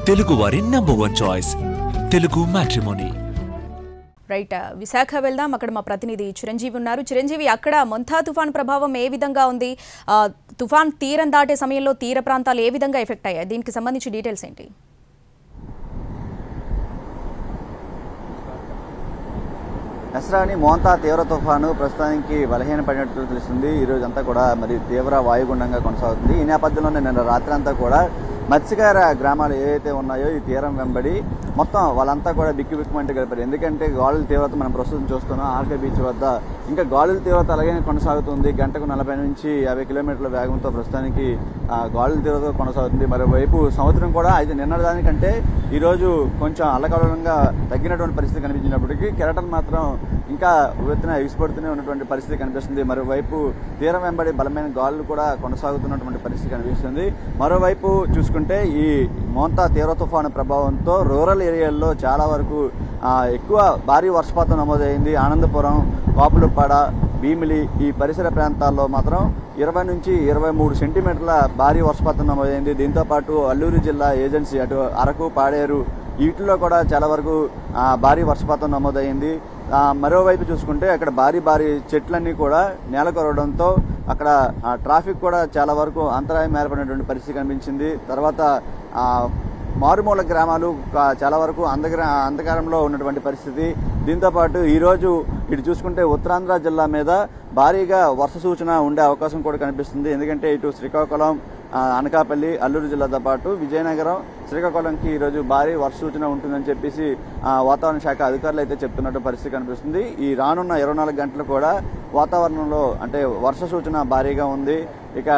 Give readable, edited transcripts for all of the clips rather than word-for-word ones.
తెలుగు వారి #1 choice Telugu matrimony. Right, Visakha వెళ్దాం. అక్కడ మా ప్రతినిధి చిరంజీవి ఉన్నారు. చిరంజీవి, అక్కడ మొంతా తుఫాన్ ప్రభావం ఏ విధంగా ఉంది? తుఫాన్ తీరం దాటే సమయంలో తీర ప్రాంతాలు ఏ విధంగా ఎఫెక్ట్ అయ్యాయి? దీనికి సంబంధించి డీటెయిల్స్ ఏంటి? నస్రాని మోంతా తీవ్ర తుఫాను ప్రస్తుతానికి బలహీనపడినట్లు తెలుస్తుంది. ఈ రోజంతా కూడా మరి తీవ్ర వాయుగుండంగా కొనసాగుతుంది. ఈ నేపథ్యంలోనే నిన్న రాత్రి అంతా కూడా మత్స్యకార గ్రామాలు ఏవైతే ఉన్నాయో ఈ తీరం వెంబడి మొత్తం వాళ్ళంతా కూడా బిక్కుబిక్కుమంటే గడిపారు. ఎందుకంటే గాలుల తీవ్రత మనం ప్రస్తుతం చూస్తున్నాం ఆర్కే బీచ్ వద్ద. ఇంకా గాలుల తీవ్రత అలాగే కొనసాగుతుంది. గంటకు 40 నుంచి 50 కిలోమీటర్ల వేగంతో ప్రస్తుతానికి గాలుల తీవ్రత కొనసాగుతుంది. మరోవైపు సముద్రం కూడా అయితే నిన్నదానికంటే ఈరోజు కొంచెం అల్లకల్లోలంగా తగ్గినటువంటి పరిస్థితి కనిపించినప్పటికీ కెరటం మాత్రం ఇంకా ఉవ్వెత్తున ఎగిసిపడుతూనే ఉన్నటువంటి పరిస్థితి కనిపిస్తుంది. మరోవైపు తీరం వెంబడి బలమైన గాలులు కూడా కొనసాగుతున్నటువంటి పరిస్థితి కనిపిస్తుంది. మరోవైపు చూసుకుంటే ఈ మోంతా తీవ్ర తుఫాను ప్రభావంతో రూరల్ ఏరియాల్లో చాలా వరకు ఎక్కువ భారీ వర్షపాతం నమోదైంది. ఆనందపురం, కాపులపాడ, భీమిలి ఈ పరిసర ప్రాంతాల్లో మాత్రం 20 నుంచి 23 సెంటీమీటర్ల భారీ వర్షపాతం నమోదైంది. దీంతోపాటు అల్లూరు జిల్లా ఏజెన్సీ అటు అరకు, పాడేరు వీటిల్లో కూడా చాలా వరకు భారీ వర్షపాతం నమోదైంది. మరోవైపు చూసుకుంటే అక్కడ భారీ చెట్లన్నీ కూడా నేలకొరవడంతో అక్కడ ట్రాఫిక్ కూడా చాలా వరకు అంతరాయం ఏర్పడినటువంటి పరిస్థితి కనిపించింది. తర్వాత మారుమూల గ్రామాలు చాలా వరకు అంధకారంలో ఉన్నటువంటి పరిస్థితి. దీంతోపాటు ఈరోజు ఇటు చూసుకుంటే ఉత్తరాంధ్ర జిల్లా మీద భారీగా వర్ష సూచన ఉండే అవకాశం కూడా కనిపిస్తుంది. ఎందుకంటే ఇటు శ్రీకాకుళం, అనకాపల్లి, అల్లూరు జిల్లాతో పాటు విజయనగరం, శ్రీకాకుళంకి ఈరోజు భారీ వర్ష సూచన ఉంటుందని చెప్పేసి వాతావరణ శాఖ అధికారులు అయితే చెప్తున్నట్టు పరిస్థితి కనిపిస్తుంది. ఈ రానున్న 24 గంటలు కూడా వాతావరణంలో అంటే వర్ష సూచన భారీగా ఉంది. ఇక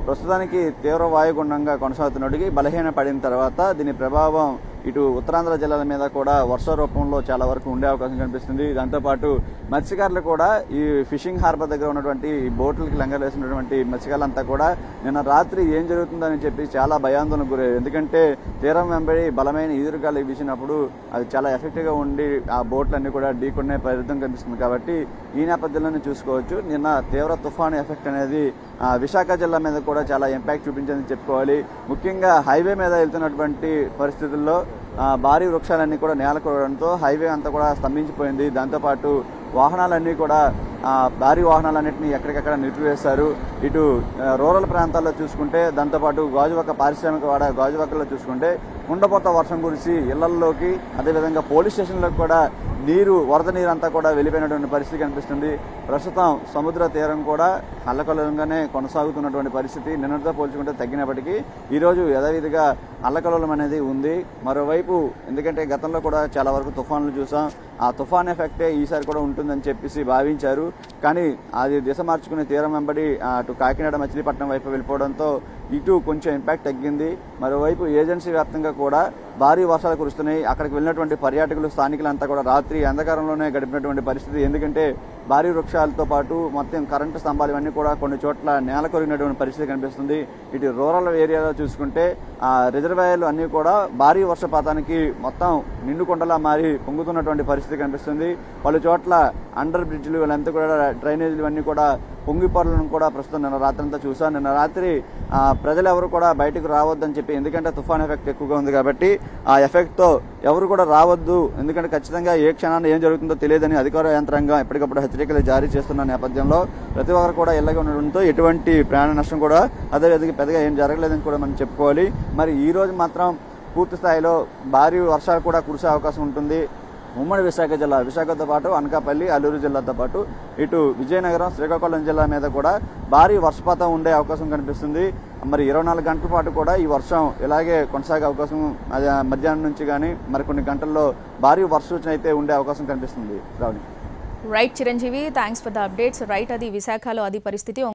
ప్రస్తుతానికి తీవ్ర వాయుగుండంగా కొనసాగుతున్నట్టుగా బలహీన పడిన తర్వాత దీని ప్రభావం ఇటు ఉత్తరాంధ్ర జిల్లాల మీద కూడా వర్ష రూపంలో చాలా వరకు ఉండే అవకాశం కనిపిస్తుంది. దాంతోపాటు మత్స్యకారులు కూడా ఈ ఫిషింగ్ హార్బర్ దగ్గర ఉన్నటువంటి బోట్లకి లంగలేసినటువంటి మత్స్యకారులంతా కూడా నిన్న రాత్రి ఏం జరుగుతుందని చెప్పి చాలా భయాందోళనకు గురయ్యారు. ఎందుకంటే తీరం వెంబడి బలమైన ఈదురుగాలు వీసినప్పుడు అది చాలా ఎఫెక్టివ్గా ఉండి ఆ బోట్లన్నీ కూడా ఢీకొనే ప్రయత్నం కనిపిస్తుంది. కాబట్టి ఈ నేపథ్యంలోనే చూసుకోవచ్చు నిన్న తీవ్ర తుఫాను ఎఫెక్ట్ అనేది విశాఖ జిల్లా మీద కూడా చాలా ఇంపాక్ట్ చూపించిందని చెప్పుకోవాలి. ముఖ్యంగా హైవే మీద వెళ్తున్నటువంటి పరిస్థితుల్లో భారీ వృక్షాలన్నీ కూడా నేలకొరడంతో హైవే అంతా కూడా స్తంభించిపోయింది. దాంతోపాటు వాహనాలన్నీ కూడా భారీ వాహనాలన్నింటినీ ఎక్కడికక్కడ నిలిపివేశారు. ఇటు రూరల్ ప్రాంతాల్లో చూసుకుంటే దాంతోపాటు గాజువాక పారిశ్రామిక వాడ గాజువాకలో చూసుకుంటే కుండపోత వర్షం కురిసి ఇళ్లల్లోకి అదేవిధంగా పోలీస్ స్టేషన్లకు కూడా వరద నీరు అంతా కూడా వెళ్ళిపోయినటువంటి పరిస్థితి కనిపిస్తుంది. ప్రస్తుతం సముద్ర తీరం కూడా అల్లకల్లోలంగానే కొనసాగుతున్నటువంటి పరిస్థితి నిన్నటితో పోల్చుకుంటే తగ్గినప్పటికీ ఈరోజు యథావిధిగా అల్లకల్లోలం అనేది ఉంది. మరోవైపు ఎందుకంటే గతంలో కూడా చాలా వరకు తుఫాన్లు చూసాం. ఆ తుఫాన్ ఎఫెక్టే ఈసారి కూడా ఉంటుందని చెప్పేసి భావించారు. కానీ అది దిశ మార్చుకునే తీరం వెంబడి అటు కాకినాడ, మచిలీపట్నం వైపు వెళ్ళిపోవడంతో ఇటు కొంచెం ఇంపాక్ట్ తగ్గింది. మరోవైపు ఏజెన్సీ వ్యాప్తంగా కూడా భారీ వర్షాలు కురుస్తున్నాయి. అక్కడికి వెళ్ళినటువంటి పర్యాటకులు, స్థానికులంతా కూడా రాత్రి అంధకారంలోనే గడిపినటువంటి పరిస్థితి. ఎందుకంటే భారీ వృక్షాలతో పాటు మొత్తం కరెంటు స్తంభాలు ఇవన్నీ కూడా కొన్ని చోట్ల నేల కొరిగినటువంటి పరిస్థితి కనిపిస్తుంది. ఇటు రూరల్ ఏరియాలో చూసుకుంటే రిజర్వాయర్లు అన్నీ కూడా భారీ వర్షపాతానికి మొత్తం నిండుకొండలా మారి పొంగుతున్నటువంటి పరిస్థితి కనిపిస్తుంది. పలు చోట్ల అండర్ బ్రిడ్జ్లు వీళ్ళంతా కూడా డ్రైనేజీలు ఇవన్నీ కూడా పొంగిపొరలను కూడా ప్రస్తుతం నిన్న రాత్రి అంతా చూసాం. నిన్న రాత్రి ప్రజలు ఎవరు కూడా బయటకు రావద్దని చెప్పి, ఎందుకంటే తుఫాన్ ఎఫెక్ట్ ఎక్కువగా ఉంది కాబట్టి ఆ ఎఫెక్ట్తో ఎవరు కూడా రావద్దు, ఎందుకంటే ఖచ్చితంగా ఏ క్షణాన్ని ఏం జరుగుతుందో తెలియదని అధికార యంత్రాంగం ఎప్పటికప్పుడు హెచ్చరికలు జారీ చేస్తున్న నేపథ్యంలో ప్రతి ఒక్కరు కూడా ఇళ్లగా ఉండడంతో ఎటువంటి ప్రాణ నష్టం కూడా అదేవిధంగా పెద్దగా ఏం జరగలేదని కూడా మనం చెప్పుకోవాలి. మరి ఈ రోజు మాత్రం పూర్తి స్థాయిలో భారీ వర్షాలు కూడా కురిసే అవకాశం ఉంటుంది. ఉమ్మడి విశాఖ జిల్లా, విశాఖతో పాటు అనకాపల్లి, అల్లూరు జిల్లాతో పాటు ఇటు విజయనగరం, శ్రీకాకుళం జిల్లా మీద కూడా భారీ వర్షపాతం ఉండే అవకాశం కనిపిస్తుంది. మరి 24 గంటల పాటు కూడా ఈ వర్షం ఇలాగే కొనసాగే అవకాశం మధ్యాహ్నం నుంచి కానీ మరికొన్ని గంటల్లో భారీ వర్ష సూచన అయితే ఉండే అవకాశం కనిపిస్తుంది. రావుని right Chiranjeevi, thanks for the updates. Right, అది విశాఖలో అది పరిస్థితి.